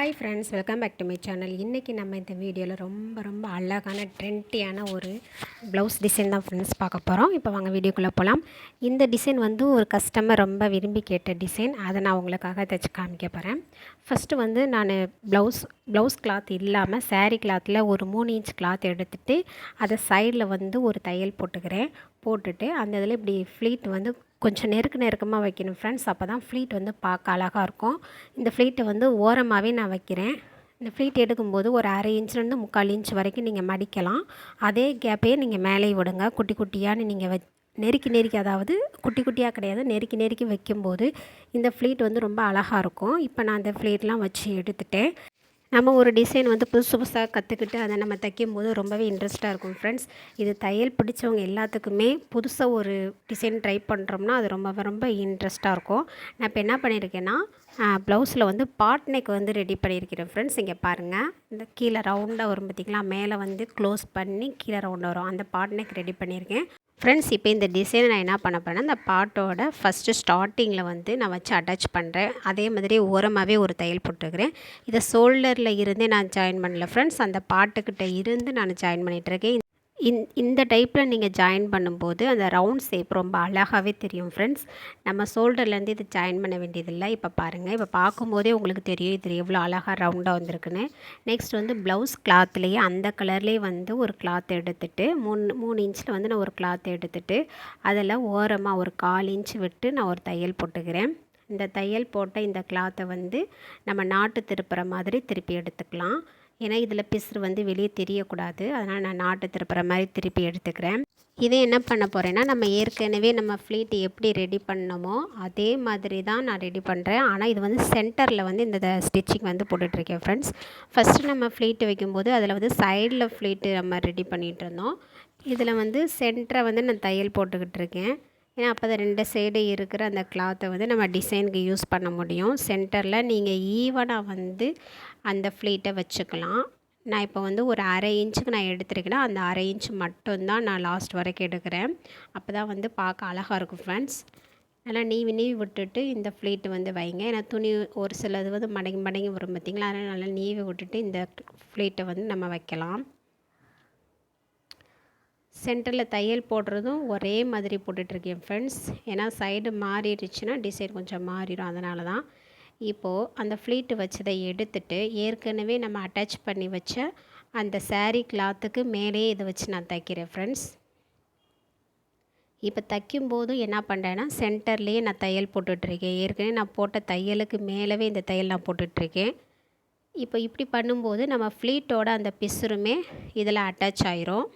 Hi friends, welcome back to my channel. இன்றைக்கி நம்ம இந்த வீடியோவில் ரொம்ப அழகான ட்ரெண்டியான ஒரு ப்ளவுஸ் டிசைன் தான் ஃப்ரெண்ட்ஸ் பார்க்க போகிறோம். இப்போ வாங்க வீடியோக்குள்ளே போகலாம். இந்த டிசைன் வந்து ஒரு கஸ்டமர் ரொம்ப விரும்பி கேட்ட டிசைன். அதை நான் உங்களுக்காக தைச்சி காமிக்க போகிறேன். ஃபஸ்ட்டு வந்து நான் ப்ளவுஸ் கிளாத் இல்லாமல் சாரீ கிளாத்தில் ஒரு 3 இன்ச் கிளாத் எடுத்துகிட்டு அதை சைடில் வந்து ஒரு தையல் போட்டுட்டு அந்த இதில் இப்படி ஃப்ளீட் வந்து கொஞ்சம் நெருக்கமாக வைக்கணும் ஃப்ரெண்ட்ஸ். அப்போ தான் ஃப்ளீட் வந்து பார்க்க அழகாக இருக்கும். இந்த ஃப்ளீட்டை வந்து ஓரமாகவே நான் வைக்கிறேன். இந்த ஃப்ளீட் எடுக்கும்போது ஒரு 1/2 இன்ச்லேருந்து 3/4 இன்ச் வரைக்கும் நீங்கள் மடிக்கலாம். அதே கேப்பையே நீங்கள் மேலே விடுங்க. குட்டி குட்டியான்னு நீங்கள் நெருக்கி அதாவது குட்டி குட்டியாக கிடையாது, நெருக்கி வைக்கும்போது இந்த ஃப்ளீட் வந்து ரொம்ப அழகாக இருக்கும். இப்போ நான் அந்த ஃப்ளீட்லாம் வச்சு எடுத்துட்டேன். நம்ம ஒரு டிசைன் வந்து புதுசாக கற்றுக்கிட்டு அதை நம்ம தைக்கும்போது ரொம்பவே இன்ட்ரெஸ்ட்டாக இருக்கும் ஃப்ரெண்ட்ஸ். இது தையல் பிடிச்சவங்க எல்லாத்துக்குமே புதுசாக ஒரு டிசைன் ட்ரை பண்ணுறோம்னா அது ரொம்ப இன்ட்ரெஸ்ட்டாக இருக்கும். நான் இப்போ என்ன பண்ணியிருக்கேன்னா ப்ளவுஸில் வந்து பாட் நெக் வந்து ரெடி பண்ணியிருக்கிறேன் ஃப்ரெண்ட்ஸ். இங்கே பாருங்கள், இந்த கீழே ரவுண்டாக வரும் பார்த்திங்களா, மேலே வந்து க்ளோஸ் பண்ணி கீழே ரவுண்டாக வரும், அந்த பாட் நெக் ரெடி பண்ணியிருக்கேன் ஃப்ரெண்ட்ஸ். இப்போ இந்த டிசைனை நான் என்ன பண்ண போகிறேன்னா, இந்த பாட்டோட ஃபஸ்ட்டு ஸ்டார்டிங்கில் வந்து நான் வச்சு அட்டாச் பண்ணுறேன். அதே மாதிரி ஓரமாகவே ஒரு தையல் போட்டுக்கிறேன். இதை ஷோல்டரில் இருந்தே நான் ஜாயின் பண்ணல ஃப்ரெண்ட்ஸ், அந்த பாட்டுக்கிட்ட இருந்து நான் ஜாயின் பண்ணிகிட்ருக்கேன். இந்த டைப்பில் நீங்கள் ஜாயின் பண்ணும்போது அந்த ரவுண்ட் ஷேப் ரொம்ப அழகாகவே தெரியும் ஃப்ரெண்ட்ஸ். நம்ம ஷோல்டர்லேருந்து இது ஜாயின் பண்ண வேண்டியதில்லை. இப்போ பாருங்கள், இப்போ பார்க்கும்போதே உங்களுக்கு தெரியும் இது எவ்வளோ அழகாக ரவுண்டாக வந்திருக்குன்னு. நெக்ஸ்ட் வந்து ப்ளவுஸ் கிளாத்லேயே அந்த கலர்லேயே வந்து ஒரு கிளாத் எடுத்துகிட்டு 3 இன்ச்சில் வந்து நான் ஒரு கிளாத் எடுத்துகிட்டு அதில் ஓரமாக ஒரு 1/4 இன்ச் விட்டு நான் ஒரு தையல் போட்டுக்கிறேன். இந்த தையல் போட்ட இந்த கிளாத்தை வந்து நம்ம நாட்டு திருப்புற மாதிரி திருப்பி எடுத்துக்கலாம். ஏன்னா இதில் பிசுறு வந்து வெளியே தெரியக்கூடாது, அதனால் நான் நாட்டு திருப்புற மாதிரி திருப்பி எடுத்துக்கிறேன். இதை என்ன பண்ண போகிறேன்னா, நம்ம ஏற்கனவே நம்ம ஃப்ளீட் எப்படி ரெடி பண்ணோமோ அதே மாதிரி தான் நான் ரெடி பண்ணுறேன். ஆனால் இது வந்து சென்டரில் வந்து இந்த ஸ்டிச்சிங் வந்து போட்டுட்ருக்கேன் ஃப்ரெண்ட்ஸ். ஃபஸ்ட்டு நம்ம ஃப்ளீட்டு வைக்கும்போது அதில் வந்து சைடில் ஃப்ளீட்டு நம்ம ரெடி பண்ணிகிட்டு இருந்தோம். இதில் வந்து சென்டரை வந்து நான் தையல் போட்டுக்கிட்டு இருக்கேன். ஏன்னா அப்போ தான் 2 சைடு இருக்கிற அந்த கிளாத்தை வந்து நம்ம டிசைனுக்கு யூஸ் பண்ண முடியும். சென்டரில் நீங்கள் ஈவனாக வந்து அந்த ஃப்ளீட்டை வச்சுக்கலாம். நான் இப்போ வந்து ஒரு 1/2 இன்ச்சுக்கு நான் எடுத்துருக்கேன்னா அந்த 1/2 இன்ச் மட்டும்தான் நான் லாஸ்ட் வரைக்கும் எடுக்கிறேன். அப்போ தான் வந்து பார்க்க அழகாக இருக்கும் ஃப்ரெண்ட்ஸ். நல்லா நீவி விட்டுட்டு இந்த ஃப்ளீட்டு வந்து வைங்க. ஏன்னா துணி ஒரு சிலது வந்து மடங்கி வரும் பார்த்திங்களா, அதனால் நல்லா நீவி விட்டுட்டு இந்த ஃப்ளீட்டை வந்து நம்ம வைக்கலாம். சென்டரில் தையல் போடுறதும் ஒரே மாதிரி போட்டுட்ருக்கேன் ஃப்ரெண்ட்ஸ். ஏன்னா சைடு மாறிடுச்சுன்னா டிசைன் கொஞ்சம் மாறிடும், அதனால தான். இப்போது அந்த ஃப்ளீட்டு வச்சதை எடுத்துட்டு ஏற்கனவே நம்ம அட்டாச் பண்ணி வச்ச அந்த சாரீ கிளாத்துக்கு மேலேயே இதை வச்சு நான் தைக்கிறேன் ஃப்ரெண்ட்ஸ். இப்போ தைக்கும்போது என்ன பண்ணுறேன்னா சென்டர்லேயே நான் தையல் போட்டுட்ருக்கேன். ஏற்கனவே நான் போட்ட தையலுக்கு மேலவே இந்த தையல் நான் போட்டுட்ருக்கேன். இப்போ இப்படி பண்ணும்போது நம்ம ஃப்ளீட்டோட அந்த பிசுறுமே இதில் அட்டாச் ஆயிரும்,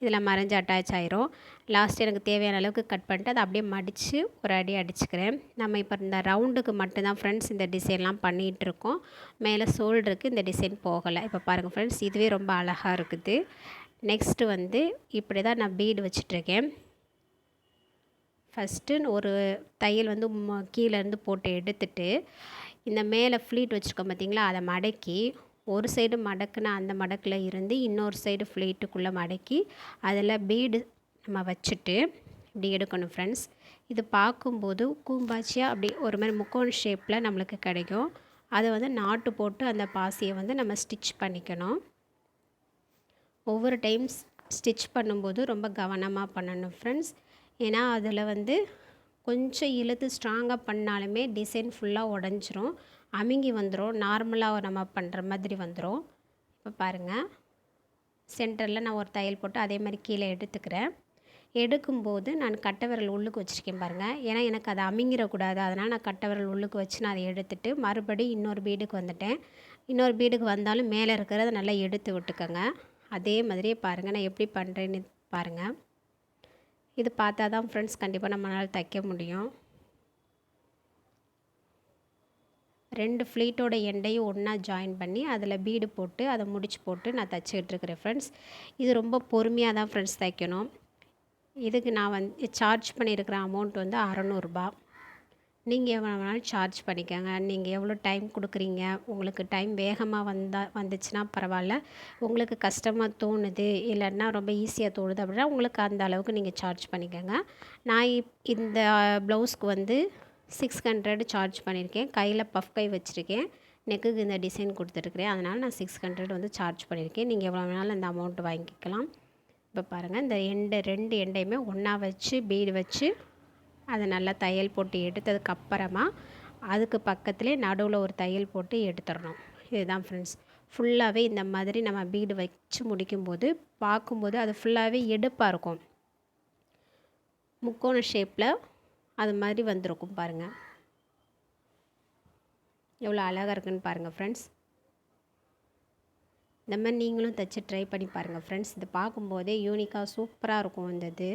இதில் மறைஞ்சு அட்டாச் ஆயிரும். லாஸ்ட் எனக்கு தேவையான அளவுக்கு கட் பண்ணிட்டு அதை அப்படியே மடித்து ஒரு அடி அடிச்சுக்கிறேன். நம்ம இப்போ இந்த ரவுண்டுக்கு மட்டும்தான் ஃப்ரெண்ட்ஸ் இந்த டிசைன்லாம் பண்ணிகிட்ருக்கோம். மேலே ஷோல்டருக்கு இந்த டிசைன் போகலை. இப்போ பாருங்கள் ஃப்ரெண்ட்ஸ், இதுவே ரொம்ப அழகாக இருக்குது. நெக்ஸ்ட்டு வந்து இப்படி தான் நான் பீடு வச்சிட்ருக்கேன். ஃபஸ்ட்டு ஒரு தையல் வந்து கீழேருந்து போட்டு எடுத்துட்டு இந்த மேலே ஃப்ளீட் வச்சுருக்கோம் பார்த்திங்களா, அதை மடக்கி ஒரு சைடு மடக்குனா அந்த மடக்கில் இருந்து இன்னொரு சைடு ஃப்ளீட்டுக்குள்ளே மடக்கி அதில் பீடு நம்ம வச்சுட்டு இப்படி எடுக்கணும் ஃப்ரெண்ட்ஸ். இது பார்க்கும்போது கூம்பாச்சியாக அப்படி ஒரு மாதிரி முக்கோண ஷேப்பில் நம்மளுக்கு கிடைக்கும். அதை வந்து நாட்டு போட்டு அந்த பாசியை வந்து நம்ம ஸ்டிச் பண்ணிக்கணும். ஒவ்வொரு டைம் ஸ்டிச் பண்ணும்போது ரொம்ப கவனமாக பண்ணணும் ஃப்ரெண்ட்ஸ். ஏன்னா அதில் வந்து கொஞ்சம் இழுத்து ஸ்ட்ராங்காக பண்ணாலுமே டிசைன் ஃபுல்லாக உடஞ்சிரும், அமுங்கி வந்துடும், நார்மலாக நம்ம பண்ணுற மாதிரி வந்துடும். இப்போ பாருங்கள், சென்டரில் நான் ஒரு தையல் போட்டு அதே மாதிரி கீழே எடுத்துக்கிறேன். எடுக்கும்போது நான் கட்டை விரல் உள்ளுக்கு வச்சுருக்கேன் பாருங்கள். ஏன்னா எனக்கு அதை அமுங்கிடக்கூடாது, அதனால் நான் கட்டை விரல் உள்ளுக்கு வச்சு நான் அதை எடுத்துகிட்டு மறுபடி இன்னொரு பீடுக்கு வந்துட்டேன். இன்னொரு பீடுக்கு வந்தாலும் மேலே இருக்கிறத நல்லா எடுத்து விட்டுக்கோங்க. அதே மாதிரியே பாருங்கள் நான் எப்படி பண்ணுறேன்னு பாருங்கள். இது பார்த்தா தான் ஃப்ரெண்ட்ஸ் கண்டிப்பாக நம்மளால் தைக்க முடியும். 2 ஃப்ளீட்டோட எண்டையும் ஒன்றா ஜாயின் பண்ணி அதில் பீடு போட்டு அதை முடிச்சு போட்டு நான் தைச்சிக்கிட்ருக்கிறேன் ஃப்ரெண்ட்ஸ். இது ரொம்ப பொறுமையாக தான் ஃப்ரெண்ட்ஸ் தைக்கணும். இதுக்கு நான் வந்து சார்ஜ் பண்ணியிருக்கிற அமௌண்ட் வந்து 600 ரூபா. நீங்கள் எவ்வளோ வேணாலும் சார்ஜ் பண்ணிக்கோங்க. நீங்கள் எவ்வளோ டைம் கொடுக்குறீங்க, உங்களுக்கு டைம் வேகமாக வந்துச்சுன்னா பரவாயில்ல, உங்களுக்கு கஷ்டமாக தோணுது இல்லைன்னா ரொம்ப ஈஸியாக தோணுது அப்படின்னா உங்களுக்கு அந்த அளவுக்கு நீங்கள் சார்ஜ் பண்ணிக்கோங்க. நான் இந்த ப்ளவுஸ்க்கு வந்து 600 சார்ஜ் பண்ணியிருக்கேன். கையில் பஃப் கை வச்சுருக்கேன். நெக்குக்கு இந்த டிசைன் கொடுத்துருக்குறேன். அதனால் நான் 600 வந்து சார்ஜ் பண்ணியிருக்கேன். நீங்கள் எவ்வளோ வேணாலும் இந்த அமௌண்ட் வாங்கிக்கலாம். இப்போ பாருங்கள், இந்த ரெண்டு எண்டையுமே ஒன்றா வச்சு பீடு வச்சு அதை நல்லா தையல் போட்டு எடுத்ததுக்கப்புறமா அதுக்கு பக்கத்துலேயே நடுவில் ஒரு தையல் போட்டு எடுத்துடணும். இதுதான் ஃப்ரெண்ட்ஸ். ஃபுல்லாகவே இந்த மாதிரி நம்ம பீடு வச்சு முடிக்கும்போது பார்க்கும்போது அது ஃபுல்லாகவே எடுப்பாக இருக்கும். முக்கோண ஷேப்பில் அது மாதிரி வந்திருக்கும் பாருங்கள். எவ்வளோ அழகாக இருக்குன்னு பாருங்கள் ஃப்ரெண்ட்ஸ். இந்த மாதிரி நீங்களும் தைச்சி ட்ரை பண்ணி பாருங்கள் ஃப்ரெண்ட்ஸ். இது பார்க்கும்போதே யூனிக்காக சூப்பராக இருக்கும். இந்த இது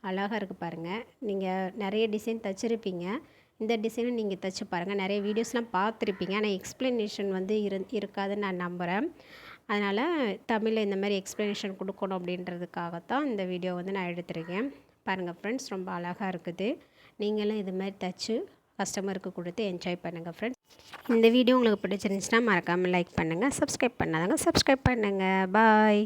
அழகாக இருக்குது பாருங்கள். நீங்கள் நிறைய டிசைன் தைச்சிருப்பீங்க. இந்த டிசைனும் நீங்கள் தைச்சி பாருங்கள். நிறைய வீடியோஸ்லாம் பார்த்துருப்பீங்க. ஆனால் எக்ஸ்ப்ளனேஷன் வந்து இருக்காதுன்னு நான் நம்புகிறேன். அதனால் தமிழில் இந்த மாதிரி எக்ஸ்ப்ளனேஷன் கொடுக்கணும் அப்படின்றதுக்காகத்தான் இந்த வீடியோ வந்து நான் எடுத்திருக்கேன். பாருங்கள் ஃப்ரெண்ட்ஸ், ரொம்ப அழகாக இருக்குது. நீங்களும் இது மாதிரி தைச்சி கஸ்டமருக்கு கொடுத்து என்ஜாய் பண்ணுங்கள் ஃப்ரெண்ட்ஸ். இந்த வீடியோ உங்களுக்கு பிடிச்சிருந்துச்சுன்னா மறக்காமல் லைக் பண்ணுங்கள். சப்ஸ்கிரைப் பண்ணாதவங்க சப்ஸ்கிரைப் பண்ணுங்கள். பாய்.